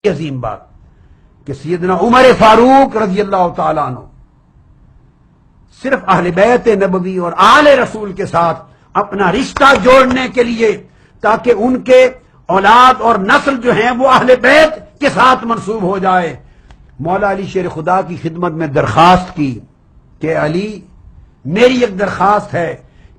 عظیم بات کہ سیدنا عمر فاروق رضی اللہ تعالیٰ عنہ صرف اہل بیت نبوی اور آل رسول کے ساتھ اپنا رشتہ جوڑنے کے لیے تاکہ ان کے اولاد اور نسل جو ہیں وہ اہل بیت کے ساتھ منسوب ہو جائے، مولا علی شیر خدا کی خدمت میں درخواست کی کہ علی میری ایک درخواست ہے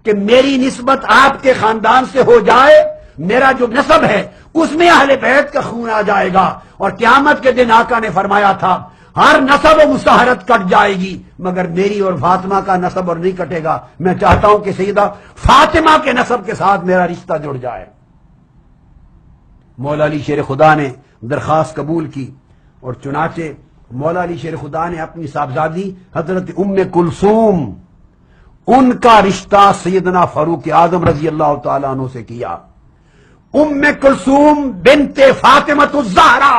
کہ میری نسبت آپ کے خاندان سے ہو جائے، میرا جو نسب ہے اس میں اہل بیت کا خون آ جائے گا، اور قیامت کے دن آقا نے فرمایا تھا ہر نسب و مساہرت کٹ جائے گی مگر میری اور فاطمہ کا نسب اور نہیں کٹے گا، میں چاہتا ہوں کہ سیدہ فاطمہ کے نسب کے ساتھ میرا رشتہ جڑ جائے۔ مولا علی شیر خدا نے درخواست قبول کی اور چنانچہ مولا علی شیر خدا نے اپنی صاحبزادی حضرت ام کلثوم ان کا رشتہ سیدنا فاروق اعظم رضی اللہ تعالیٰ عنہ سے کیا۔ ام کلثوم بنت فاطمہ الزہرا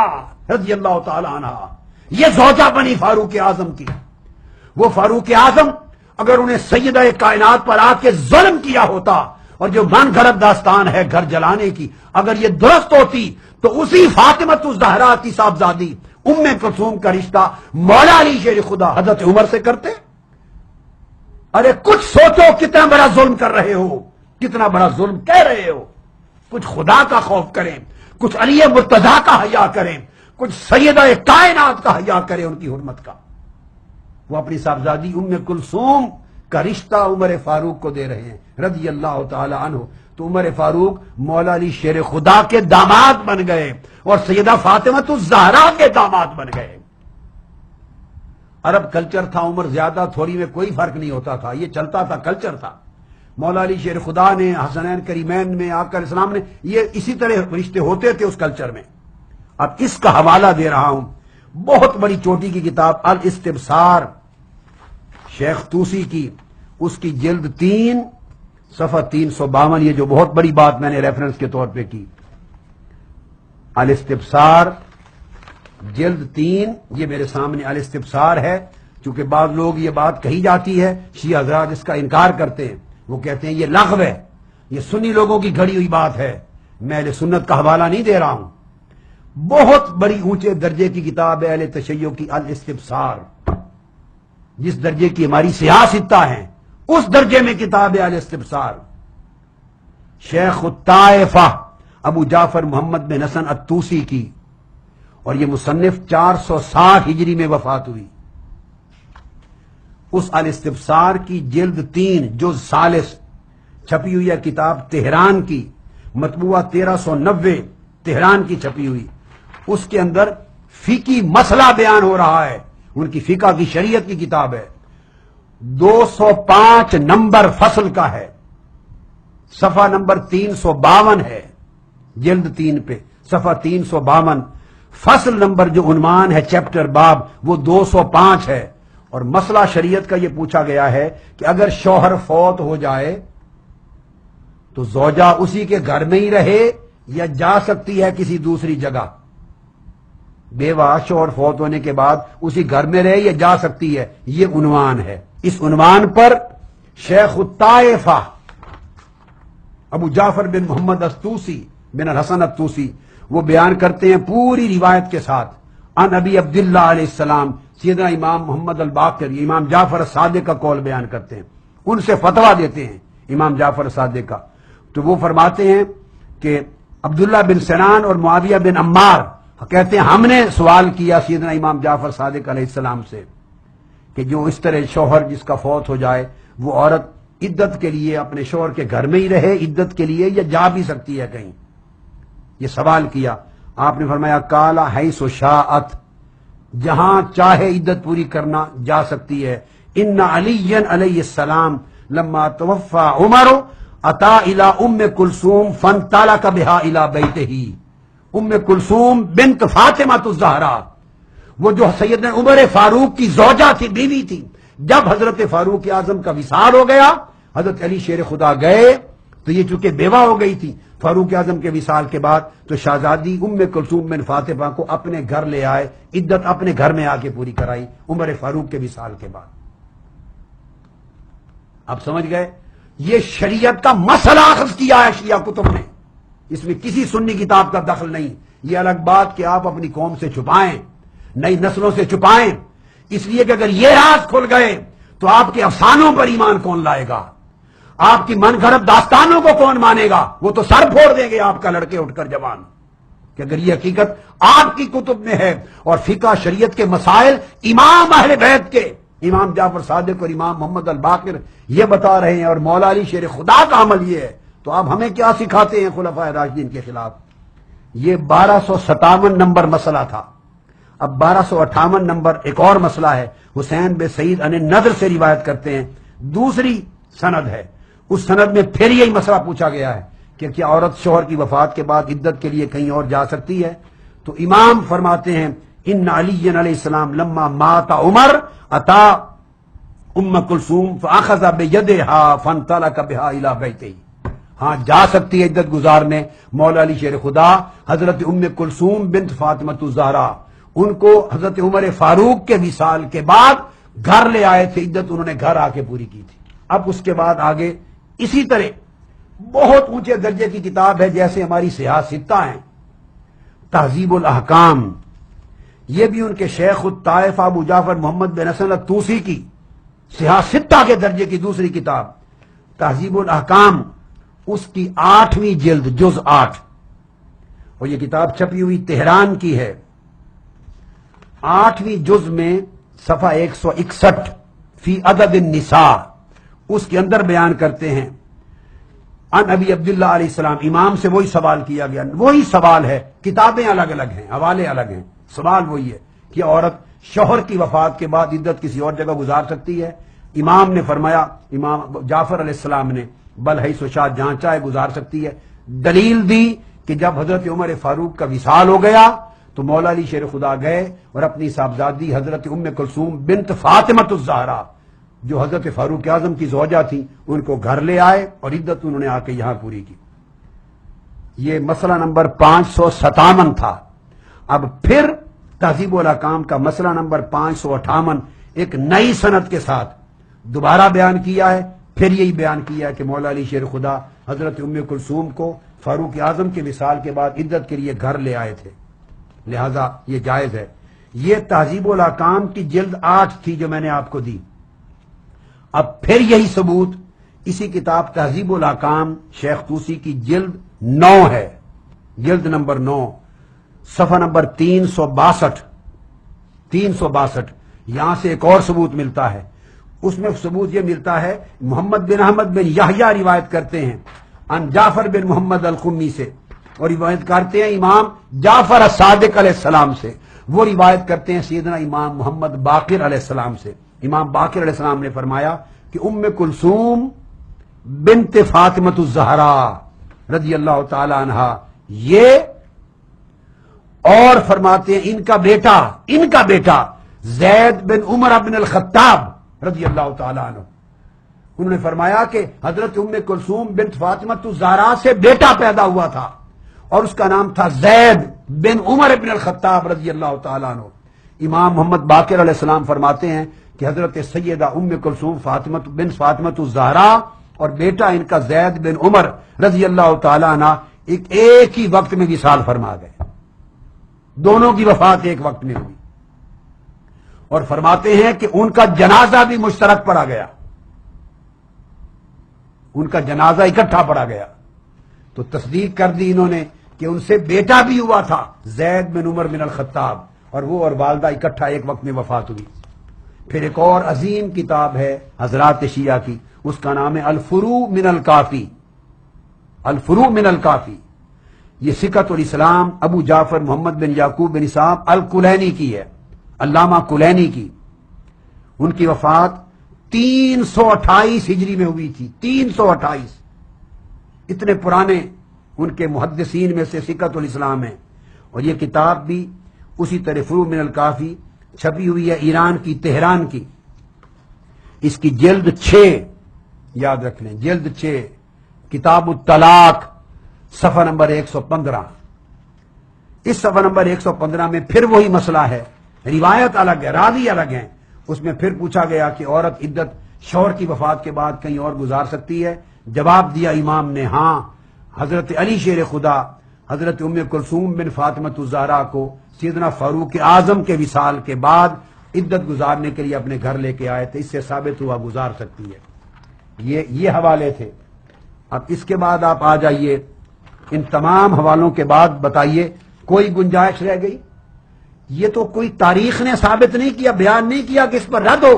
رضی اللہ تعالیٰ عنہ یہ زوجہ بنی فاروق اعظم کی۔ وہ فاروق اعظم اگر انہیں سیدہ کائنات پر آ کے ظلم کیا ہوتا اور جو من گھڑت داستان ہے گھر جلانے کی اگر یہ درست ہوتی تو اسی فاطمہ الزہرا کی صاحبزادی ام کلثوم کا رشتہ مولا علی شیر خدا حضرت عمر سے کرتے۔ ارے کچھ سوچو کتنا بڑا ظلم کر رہے ہو، کتنا بڑا ظلم کہہ رہے ہو، کچھ خدا کا خوف کریں، کچھ علی مرتضی کا حیا کریں، کچھ سیدہ کائنات کا حیا کریں ان کی حرمت کا۔ وہ اپنی صاحبزادی ام کلثوم کا رشتہ عمر فاروق کو دے رہے ہیں رضی اللہ تعالی عنہ، تو عمر فاروق مولا علی شیر خدا کے داماد بن گئے اور سیدہ فاطمہ الزہرا کے داماد بن گئے۔ عرب کلچر تھا، عمر زیادہ تھوڑی میں کوئی فرق نہیں ہوتا تھا، یہ چلتا تھا، کلچر تھا۔ مولا علی شیر خدا نے حسنین کریمین میں آقا علیہ السلام نے یہ اسی طرح رشتے ہوتے تھے اس کلچر میں۔ اب اس کا حوالہ دے رہا ہوں، بہت بڑی چوٹی کی کتاب الاستبصار شیخ طوسی کی، اس کی جلد 3 صفحہ 352، یہ جو بہت بڑی بات میں نے ریفرنس کے طور پہ کی، الاستبصار جلد 3، یہ میرے سامنے الاستبصار ہے۔ چونکہ بعض لوگ یہ بات کہی جاتی ہے، شیعہ حضرات اس کا انکار کرتے ہیں، وہ کہتے ہیں یہ لغو ہے، یہ سنی لوگوں کی گھڑی ہوئی بات ہے، میں اہل سنت کا حوالہ نہیں دے رہا ہوں۔ بہت بڑی اونچے درجے کی کتاب ہے اہل تشیع کی الاستبصار، جس درجے کی ہماری سیاستہ ہیں اس درجے میں کتاب ہے الاستبصار۔ شیخ الطائفہ ابو جعفر محمد بن حسن الطوسی کی، اور یہ مصنف 460 ہجری میں وفات ہوئی۔ اس الاستبصار کی جلد 3 جز ثالث چھپی ہوئی ہے کتاب تہران کی، مطبوعہ 1390 تہران کی چھپی ہوئی، اس کے اندر فقہی مسئلہ بیان ہو رہا ہے، ان کی فقہ کی شریعت کی کتاب ہے، 205 نمبر فصل کا ہے، صفحہ نمبر 352 ہے، جلد 3 پہ صفحہ 352، فصل نمبر جو عنوان ہے چیپٹر باب وہ 205 ہے، اور مسئلہ شریعت کا یہ پوچھا گیا ہے کہ اگر شوہر فوت ہو جائے تو زوجہ اسی کے گھر میں ہی رہے یا جا سکتی ہے کسی دوسری جگہ؟ بیوہ شوہر فوت ہونے کے بعد اسی گھر میں رہے یا جا سکتی ہے، یہ عنوان ہے۔ اس عنوان پر شیخ الطائفہ ابو جعفر بن محمد الطوسی بن الحسن الطوسی وہ بیان کرتے ہیں پوری روایت کے ساتھ، عن ابی عبداللہ علیہ السلام، سیدنا امام محمد الباقر امام جعفر صادق کا قول بیان کرتے ہیں، ان سے فتویٰ دیتے ہیں امام جعفر صادق کا، تو وہ فرماتے ہیں کہ عبداللہ بن سنان اور معاویہ بن عمار کہتے ہیں ہم نے سوال کیا سیدنا امام جعفر صادق علیہ السلام سے کہ جو اس طرح شوہر جس کا فوت ہو جائے وہ عورت عدت کے لیے اپنے شوہر کے گھر میں ہی رہے عدت کے لیے یا جا بھی سکتی ہے کہیں، یہ سوال کیا۔ آپ نے فرمایا کالا حیث شاءت، جہاں چاہے عدت پوری کرنا جا سکتی ہے۔ ان علی علیہ السلام لما توفى عمر اتا الى ام کلثوم فانطلق بها الى بیتہ، ام کلثوم بنت فاطمہ الزہرا وہ جو سیدنا عمر فاروق کی زوجہ تھی، بیوی تھی، جب حضرت فاروق اعظم کا وصال ہو گیا حضرت علی شیر خدا گئے تو یہ چونکہ بیوہ ہو گئی تھی فاروق اعظم کے وصال کے بعد، تو شہزادی ام کلثوم بن فاطمہ کو اپنے گھر لے آئے، عدت اپنے گھر میں آ کے پوری کرائی عمر فاروق کے وصال کے بعد۔ اب سمجھ گئے؟ یہ شریعت کا مسئلہ اخذ کیا ہے شیعہ کتب نے، اس میں کسی سنی کتاب کا دخل نہیں، یہ الگ بات کہ آپ اپنی قوم سے چھپائیں، نئی نسلوں سے چھپائیں، اس لیے کہ اگر یہ راز کھل گئے تو آپ کے افسانوں پر ایمان کون لائے گا؟ آپ کی من گھڑت داستانوں کو کون مانے گا؟ وہ تو سر پھوڑ دیں گے آپ کا لڑکے اٹھ کر جوان، کہ اگر یہ حقیقت آپ کی کتب میں ہے اور فقہ شریعت کے مسائل امام اہل بیت کے امام جعفر صادق اور امام محمد الباقر یہ بتا رہے ہیں اور مولا علی شیر خدا کا عمل یہ ہے، تو آپ ہمیں کیا سکھاتے ہیں خلفائے راشدین کے خلاف؟ یہ 1257 نمبر مسئلہ تھا۔ اب 1258 نمبر ایک اور مسئلہ ہے، حسین بن سعید ان نضر سے روایت کرتے ہیں، دوسری سند ہے، اس سند میں پھر یہی مسئلہ پوچھا گیا ہے کہ کیا عورت شوہر کی وفات کے بعد عدت کے لیے کہیں اور جا سکتی ہے؟ تو امام فرماتے ہیں ان علی علیہ السلام لما مات عمر اتا ام کلثوم فاخذ بیدها فانطلق بها الى بیته، ہاں جا سکتی ہے عدت گزارنے۔ مولا علی شیر خدا حضرت ام کلثوم بنت فاطمہ الزہرا ان کو حضرت عمر فاروق کے وصال کے بعد گھر لے آئے تھے، عدت انہوں نے گھر آ کے پوری کی تھی۔ اب اس کے بعد آگے اسی طرح بہت اونچے درجے کی کتاب ہے، جیسے ہماری سیاہ ستہ ہیں، تہذیب الاحکام، یہ بھی ان کے شیخ الطائف ابو جعفر محمد بن حسن الطوسی کی سیاہ ستہ کے درجے کی دوسری کتاب تہذیب الاحکام، اس کی 8ویں جلد جز 8، اور یہ کتاب چھپی ہوئی تہران کی ہے۔ 8ویں جز میں صفحہ 161 فی عدد النساء، اس کے اندر بیان کرتے ہیں ان ابی عبداللہ علیہ السلام، امام سے وہی سوال کیا گیا، وہی سوال ہے، کتابیں الگ الگ ہیں، حوالے الگ ہیں، سوال وہی ہے کہ عورت شوہر کی وفات کے بعد عدت کسی اور جگہ گزار سکتی ہے؟ امام نے فرمایا، امام جعفر علیہ السلام نے بل حیث شاء جہاں چاہے گزار سکتی ہے۔ دلیل دی کہ جب حضرت عمر فاروق کا وصال ہو گیا تو مولا علی شیر خدا گئے اور اپنی صاحبزادی حضرت ام کلثوم بنت فاطمہ الزہرا جو حضرت فاروق اعظم کی زوجہ تھی ان کو گھر لے آئے اور عدت انہوں نے آ کے یہاں پوری کی۔ یہ مسئلہ نمبر 557 تھا۔ اب پھر تہذیب الاحکام کا مسئلہ نمبر 558 ایک نئی سند کے ساتھ دوبارہ بیان کیا ہے، پھر یہی بیان کیا ہے کہ مولا علی شیر خدا حضرت ام کلثوم کو فاروق اعظم کے وصال کے بعد عدت کے لیے گھر لے آئے تھے، لہذا یہ جائز ہے۔ یہ تہذیب الاحکام کی جلد 8 تھی جو میں نے آپ کو دی۔ اب پھر یہی ثبوت اسی کتاب تہذیب الاحکام شیخ طوسی کی جلد 9 ہے، جلد نمبر 9 صفحہ نمبر 362 یہاں سے ایک اور ثبوت ملتا ہے۔ اس میں ثبوت یہ ملتا ہے، محمد بن احمد بن یحییٰ روایت کرتے ہیں ان جعفر بن محمد القمی سے، اور روایت کرتے ہیں امام جعفر الصادق علیہ السلام سے، وہ روایت کرتے ہیں سیدنا امام محمد باقر علیہ السلام سے۔ امام باقر علیہ السلام نے فرمایا کہ ام کلثوم بنت فاطمہ الزہرا رضی اللہ تعالی عنہا یہ، اور فرماتے ہیں ان کا بیٹا زید بن عمر بن الخطاب رضی اللہ تعالی عنہ، انہوں نے فرمایا کہ حضرت ام کلثوم بنت فاطمہ الزہرا سے بیٹا پیدا ہوا تھا اور اس کا نام تھا زید بن عمر بن الخطاب رضی اللہ تعالی عنہ۔ امام محمد باقر علیہ السلام فرماتے ہیں کہ حضرت سیدہ ام کلثوم بن فاطمہ الزہرا اور بیٹا ان کا زید بن عمر رضی اللہ تعالی عنہ ایک ہی وقت میں وصال فرما گئے، دونوں کی وفات ایک وقت میں ہوئی، اور فرماتے ہیں کہ ان کا جنازہ بھی مشترک پڑا گیا، ان کا جنازہ اکٹھا پڑا گیا۔ تو تصدیق کر دی انہوں نے کہ ان سے بیٹا بھی ہوا تھا زید بن عمر بن الخطاب، اور وہ اور والدہ اکٹھا ایک وقت میں وفات ہوئی۔ پھر ایک اور عظیم کتاب ہے حضرات شیعہ کی، اس کا نام ہے الفروع من الکافی، الفروع من الکافی، یہ سکت الاسلام ابو جعفر محمد بن یعقوب بن اسحاق الکلینی کی ہے، علامہ کلینی کی۔ ان کی وفات 328 ہجری میں ہوئی تھی، 328، اتنے پرانے ان کے محدثین میں سے سکت الاسلام ہے۔ اور یہ کتاب بھی اسی طرح فروع من الکافی چھپی ہوئی ہے ایران کی تہران کی، اس کی جلد 6 یاد رکھ لیں، جلد 6 کتاب الطلاق صفحہ نمبر 115۔ اس صفحہ نمبر 115 میں پھر وہی مسئلہ ہے، روایت الگ ہے، راوی الگ ہیں۔ اس میں پھر پوچھا گیا کہ عورت عدت شوہر کی وفات کے بعد کہیں اور گزار سکتی ہے؟ جواب دیا امام نے، ہاں، حضرت علی شیر خدا حضرت ام کلثوم بن فاطمہ الزہرا کو سیدنا فاروق اعظم کے وصال کے بعد عدت گزارنے کے لیے اپنے گھر لے کے آئے تھے، اس سے ثابت ہوا گزار سکتی ہے۔ یہ حوالے تھے۔ اب اس کے بعد آپ آ جائیے، ان تمام حوالوں کے بعد بتائیے کوئی گنجائش رہ گئی؟ یہ تو کوئی تاریخ نے ثابت نہیں کیا، بیان نہیں کیا کہ اس پر رد ہو۔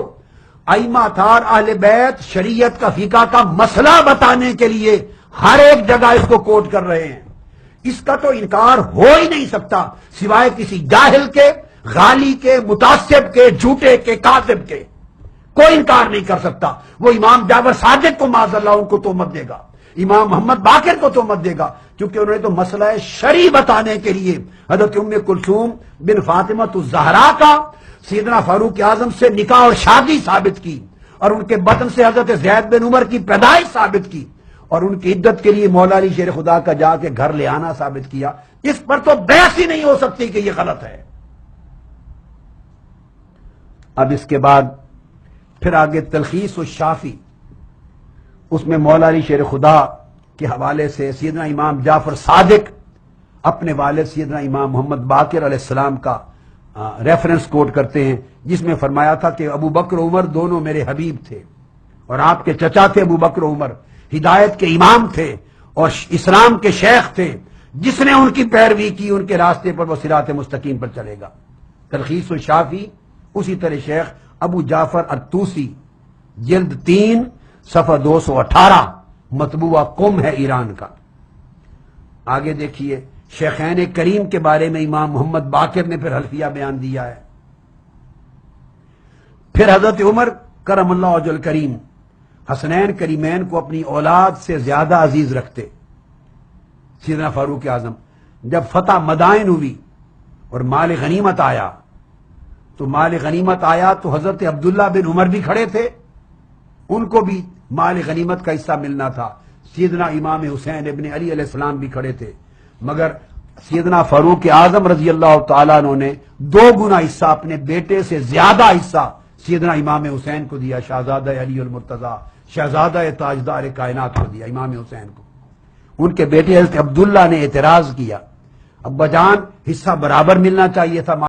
ائمہ اطہار اہل بیت شریعت کا فقہ کا مسئلہ بتانے کے لیے ہر ایک جگہ اس کو کوٹ کر رہے ہیں۔ اس کا تو انکار ہو ہی نہیں سکتا سوائے کسی جاہل کے، غالی کے، متعصب کے، جھوٹے کے، کاذب کے۔ کوئی انکار نہیں کر سکتا۔ وہ امام جعفر صادق کو معاذ اللہ ان کو تہمت دے گا، امام محمد باقر کو تہمت دے گا، کیونکہ انہوں نے تو مسئلہ شرعی بتانے کے لیے حضرت ام کلثوم بن فاطمہ الزہرا کا سیدنا فاروق اعظم سے نکاح اور شادی ثابت کی، اور ان کے بطن سے حضرت زید بن عمر کی پیدائش ثابت کی، اور ان کی عدت کے لیے مولا علی شیر خدا کا جا کے گھر لے آنا ثابت کیا۔ اس پر تو بحث ہی نہیں ہو سکتی کہ یہ غلط ہے۔ اب اس کے بعد پھر آگے تلخیص الشافی، اس میں مولا علی شیر خدا کے حوالے سے سیدنا امام جعفر صادق اپنے والد سیدنا امام محمد باقر علیہ السلام کا ریفرنس کوٹ کرتے ہیں، جس میں فرمایا تھا کہ ابو بکر و عمر دونوں میرے حبیب تھے، اور آپ کے چچا تھے ابو بکر و عمر، ہدایت کے امام تھے اور اسلام کے شیخ تھے، جس نے ان کی پیروی کی ان کے راستے پر وہ صراط مستقیم پر چلے گا۔ تلخیص الشافی، اسی طرح شیخ ابو جعفر الطوسی، جلد 3 صفحہ 218، مطبوعہ قم ہے ایران کا۔ آگے دیکھیے، شیخین کریم کے بارے میں امام محمد باقر نے پھر حلفیہ بیان دیا ہے۔ پھر حضرت عمر کرم اللہ وجہ الکریم حسنین کریمین کو اپنی اولاد سے زیادہ عزیز رکھتے۔ سیدنا فاروق اعظم جب فتح مدائن ہوئی اور مال غنیمت آیا تو حضرت عبداللہ بن عمر بھی کھڑے تھے، ان کو بھی مال غنیمت کا حصہ ملنا تھا۔ سیدنا امام حسین ابن علی علیہ السلام بھی کھڑے تھے، مگر سیدنا فاروق اعظم رضی اللہ تعالیٰ عنہ نے 2 گنا حصہ، اپنے بیٹے سے زیادہ حصہ سیدنا امام حسین کو دیا، شہزادہ علی المرتضیٰ، شہزادہ تاجدار کائنات کو دیا، امام حسین کو۔ ان کے بیٹے حضرت عبداللہ نے اعتراض کیا، ابا جان حصہ برابر ملنا چاہیے تھا۔